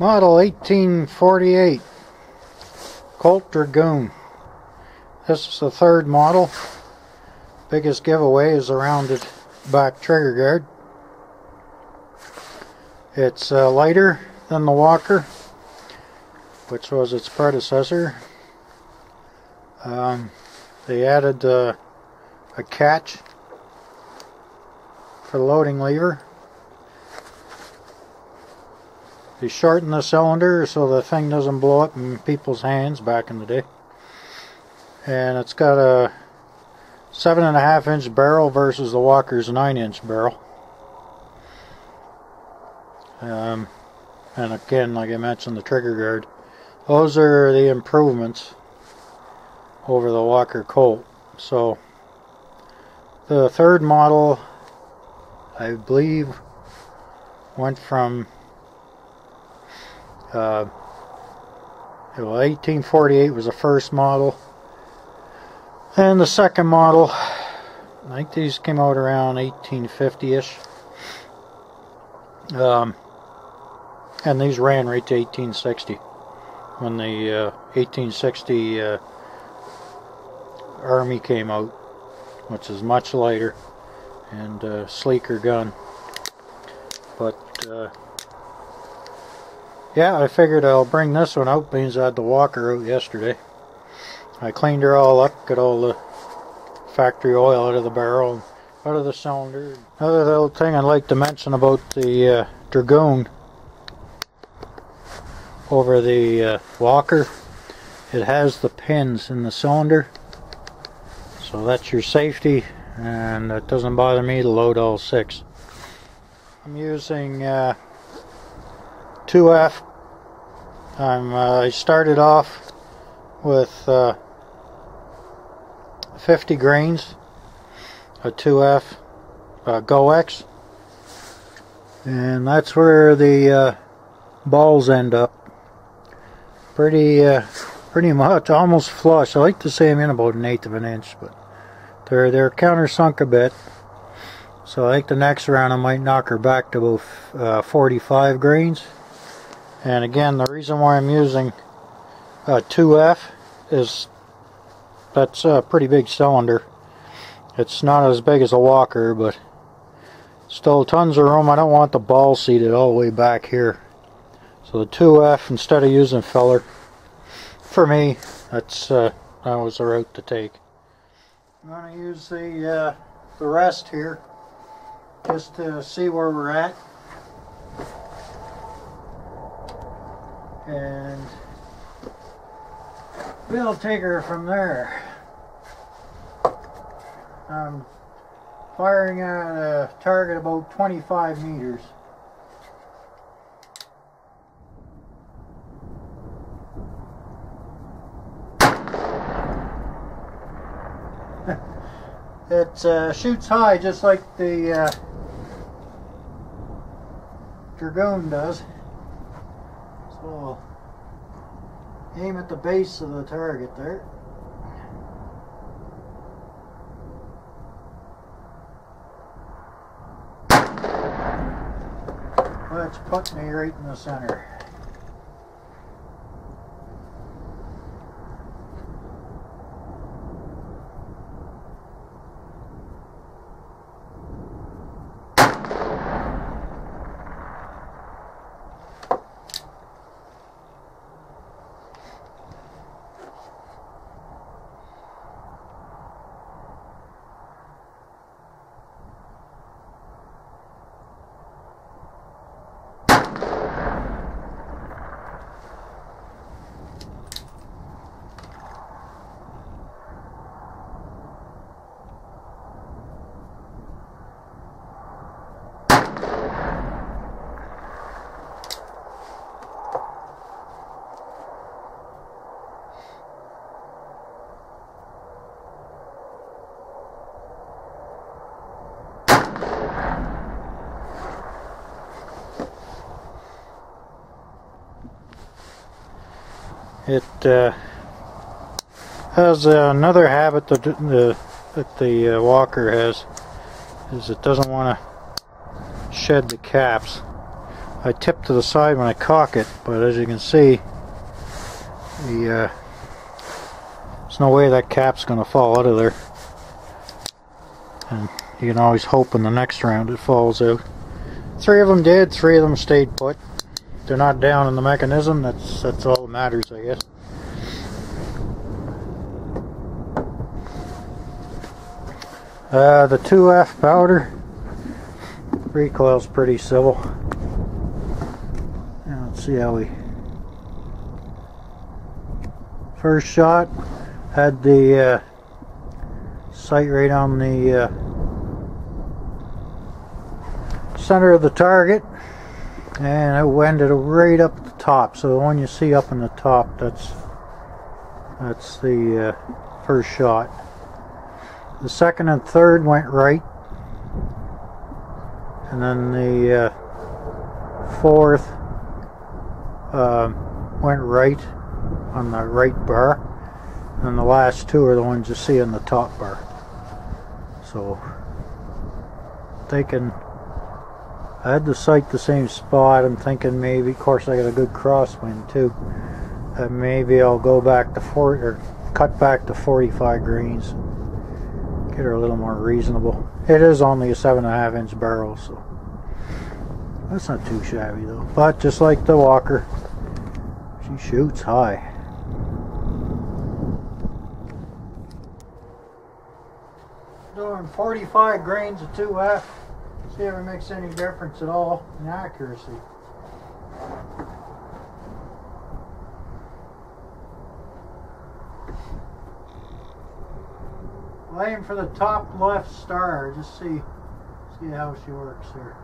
Model 1848 Colt Dragoon. This is the third model. Biggest giveaway is the rounded back trigger guard. It's lighter than the Walker, which was its predecessor. They added a catch for the loading lever. They shortened the cylinder so the thing doesn't blow up in people's hands back in the day. And it's got a 7.5-inch barrel versus the Walker's 9-inch barrel. And again, like I mentioned, the trigger guard. Those are the improvements over the Walker Colt. So the third model, I believe, went from 1848 was the first model, and the second model, I think these came out around 1850-ish, and these ran right to 1860 when the 1860 Army came out, which is much lighter and sleeker gun. But yeah, I figured I'll bring this one out, being I had the Walker out yesterday. I cleaned her all up, got all the factory oil out of the barrel, and out of the cylinder. Another little thing I'd like to mention about the Dragoon over the Walker, it has the pins in the cylinder, so that's your safety, and it doesn't bother me to load all 6. I'm using 2F. I started off with 50 grains of 2F GoX, and that's where the balls end up. Pretty much almost flush. I like to say I'm in about 1/8 of an inch, but they're countersunk a bit. So I think the next round I might knock her back to about 45 grains. And again, the reason why I'm using 2F is that's a pretty big cylinder. It's not as big as a Walker, but still tons of room. I don't want the ball seated all the way back here. So the 2F instead of using filler, for me, that was the route to take. I'm going to use the rest here just to see where we're at, and we'll take her from there. I'm firing at a target about 25 meters. It shoots high just like the Dragoon does. So aim at the base of the target there. Let's put me right in the center. It has another habit that the Walker has, is it doesn't want to shed the caps. I tip to the side when I cock it, but as you can see, there's no way that cap's going to fall out of there. And you can always hope in the next round it falls out. 3 of them did, 3 of them stayed put. They're not down in the mechanism, that's all that matters, I guess. The 2F powder recoil's pretty civil. Now let's see how we... First shot had the sight right on the center of the target, and it wended right up at the top. So the one you see up in the top, that's the first shot. The second and third went right, and then the fourth went right on the right bar, and the last 2 are the ones you see on the top bar. So thinking I had the sight the same spot. I'm thinking maybe, of course I got a good crosswind too, that maybe I'll go back to 40 or cut back to 45 grains, get her a little more reasonable. It is only a 7.5 inch barrel, so that's not too shabby though. But just like the Walker, she shoots high. Doing 45 grains of 2F. See if it makes any difference at all in accuracy. I'll aim for the top left star. Just see how she works here.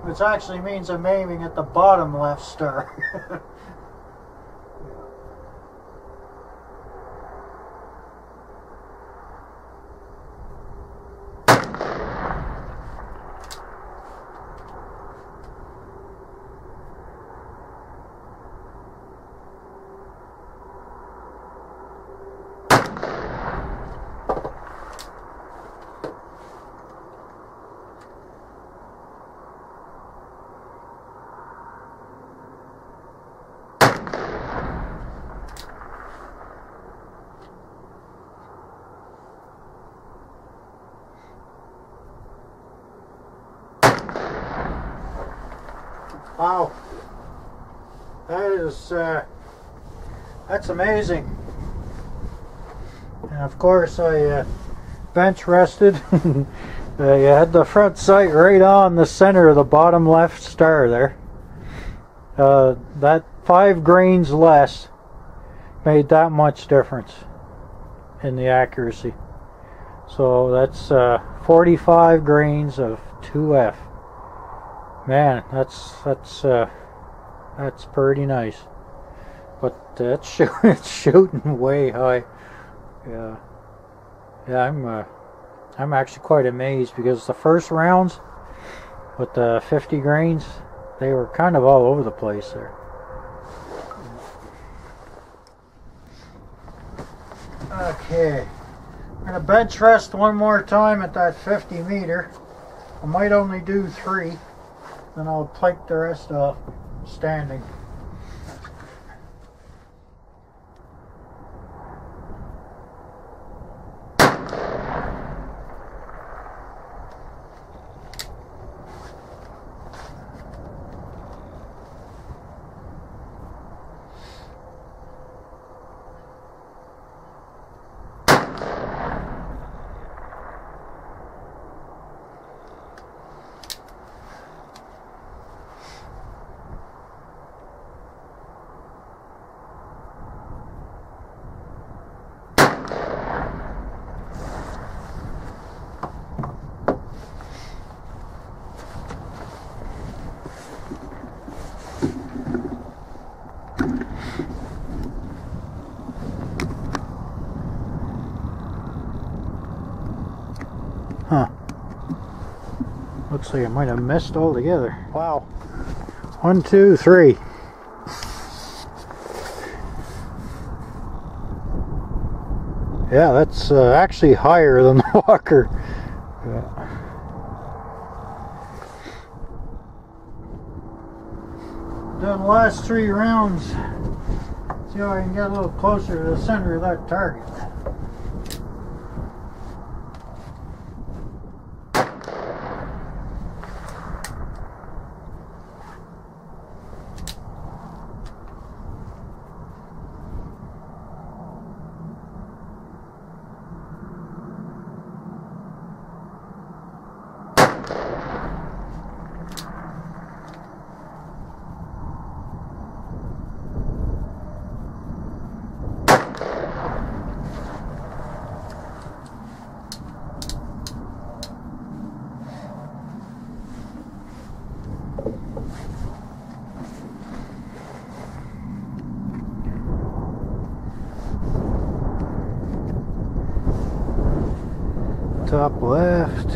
Which actually means I'm aiming at the bottom left star. Wow, that's amazing. And of course I bench rested. I had the front sight right on the center of the bottom left star there. That 5 grains less made that much difference in the accuracy. So that's 45 grains of 2F. Man, that's pretty nice, but it's shooting way high. Yeah, I'm actually quite amazed, because the first rounds with the 50 grains, they were kind of all over the place there. Okay, I'm gonna bench rest one more time at that 50 meter. I might only do 3. Then I'll plate the rest off standing. looks like I might have missed altogether. Wow. 1, 2, 3. Yeah, that's actually higher than the walker. Yeah. Done the last 3 rounds. See how I can get a little closer to the center of that target. Top left.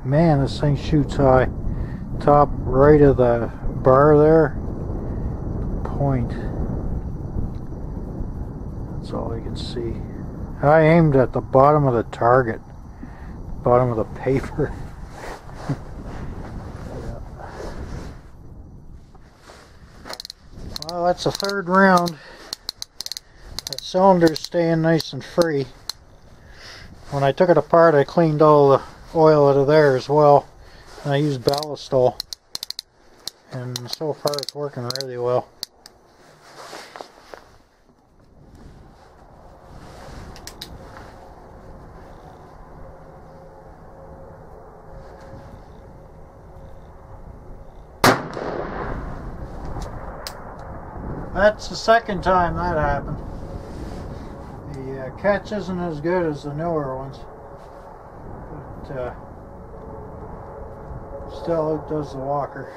Man, this thing shoots high. Top right of the bar there. Point. That's all I can see. I aimed at the bottom of the target. Bottom of the paper. Well, that's the 3rd round. That cylinder's staying nice and free. When I took it apart, I cleaned all the oil out of there as well, and I used ballastol, and so far it's working really well. That's the 2nd time that happened. The catch isn't as good as the newer ones, but still outdoes the walker.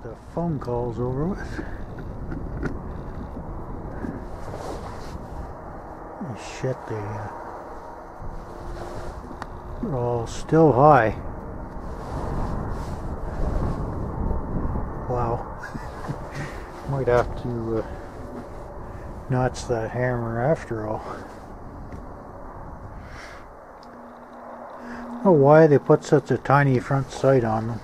The phone call's over with. Shit, they're all still high. Wow. Might have to notch that hammer after all. I don't know why they put such a tiny front sight on them.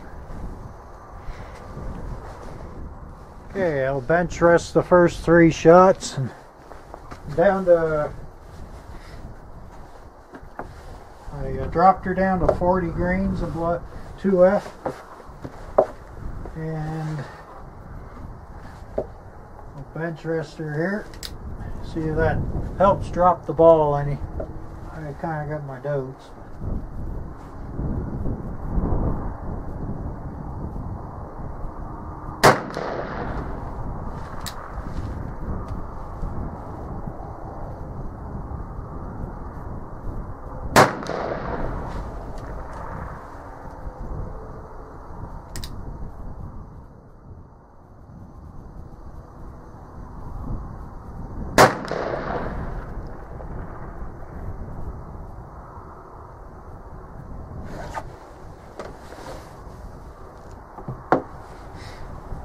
Okay, I'll bench rest the first 3 shots and down to, I dropped her down to 40 grains of 2F, and I'll bench rest her here. See if that helps drop the ball any. I kind of got my doubts.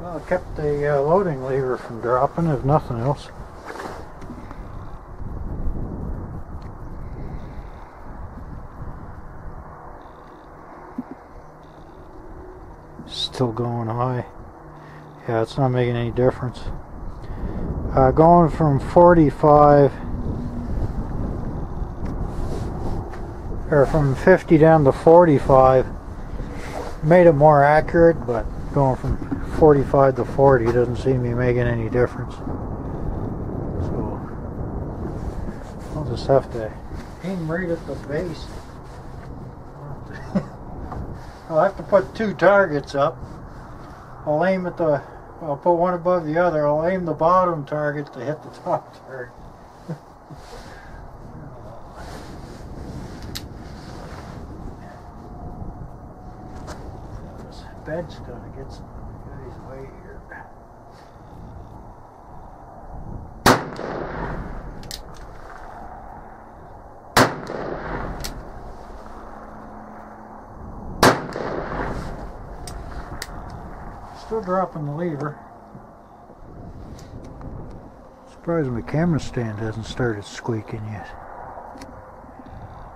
Well, it kept the loading lever from dropping, if nothing else. Still going high. Yeah, it's not making any difference. Going from 45, or from 50 down to 45, made it more accurate, but going from 45 to 40 doesn't seem to be making any difference. Just have to aim right at the base. I'll have to put two targets up. I'll aim at the, I'll put one above the other. I'll aim the bottom target to hit the top target. This bed's gonna get some guys away here. Still dropping the lever. Surprised my camera stand hasn't started squeaking yet.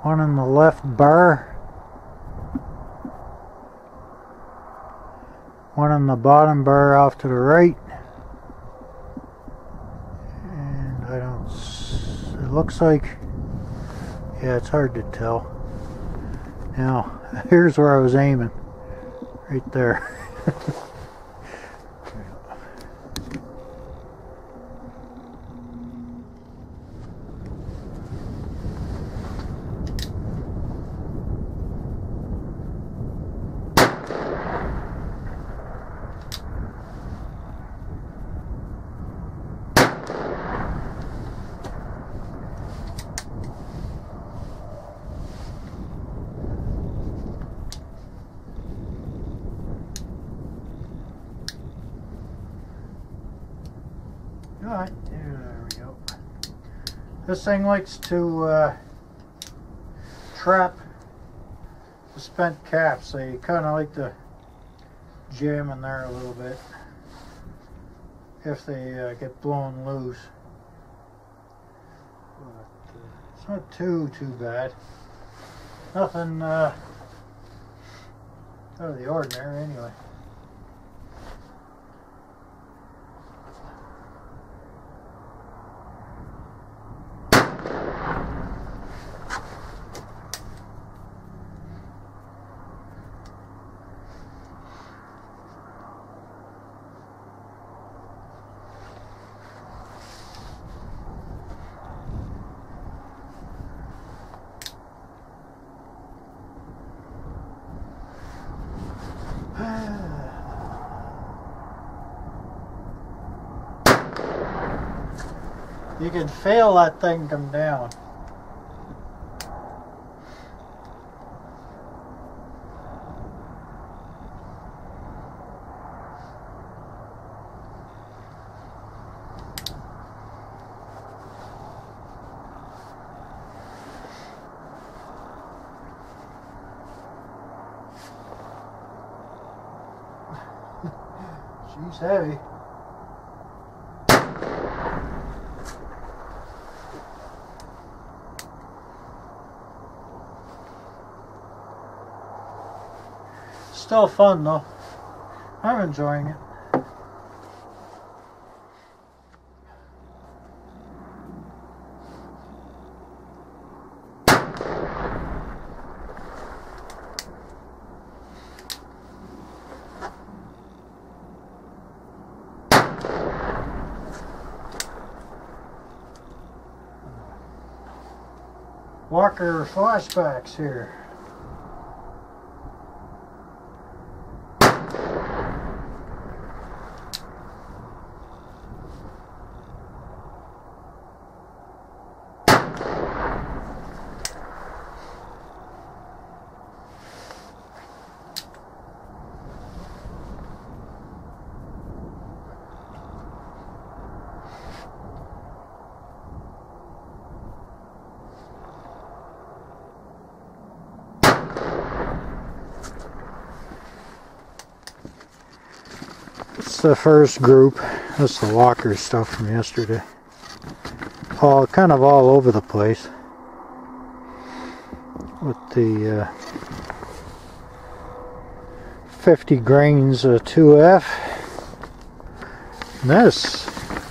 One on the left bar. One on the bottom bar off to the right. And I don't... It looks like... Yeah, it's hard to tell. Now, here's where I was aiming. Right there. Alright, there we go. This thing likes to trap the spent caps. They kind of like to jam in there a little bit if they get blown loose. But it's not too bad. Nothing out of the ordinary anyway. You can feel that thing come down. She's heavy. Still fun though. I'm enjoying it. Walker flashbacks here. The first group. That's the Walker stuff from yesterday. All kind of all over the place with the 50 grains 2F. And this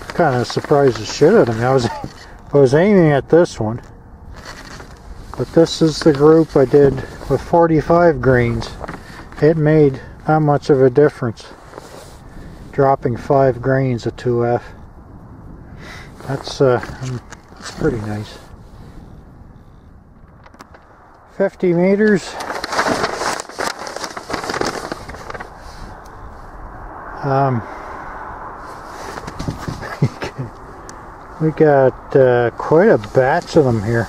kind of surprised the shit out of me. I was aiming at this one, but this is the group I did with 45 grains. It made not much of a difference. Dropping 5 grains of 2F. That's pretty nice. 50 meters. We got quite a batch of them here.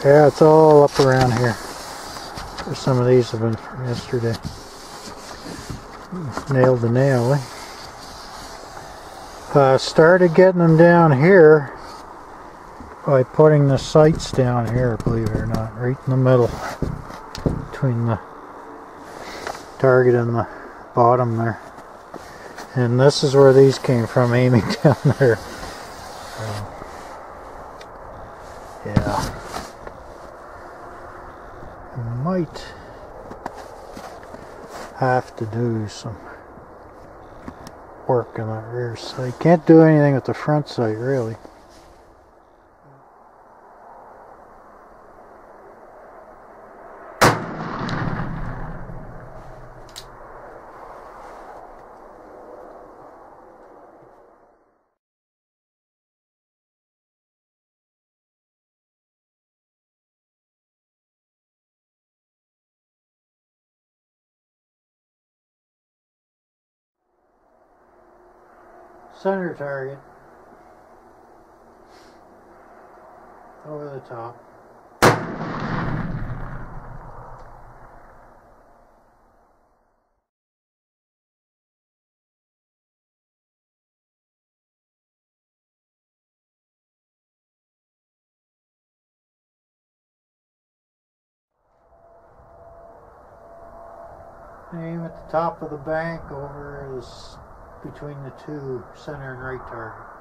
Yeah, it's all up around here. Some of these have been from yesterday. Nailed the nail, eh? Started getting them down here by putting the sights down here, believe it or not, right in the middle between the target and the bottom there. And this is where these came from, aiming down there. Yeah. Might have to do some work on that rear sight. Can't do anything with the front sight, really. Center target over the top. Aim at the top of the bank over this, between the two center and right target.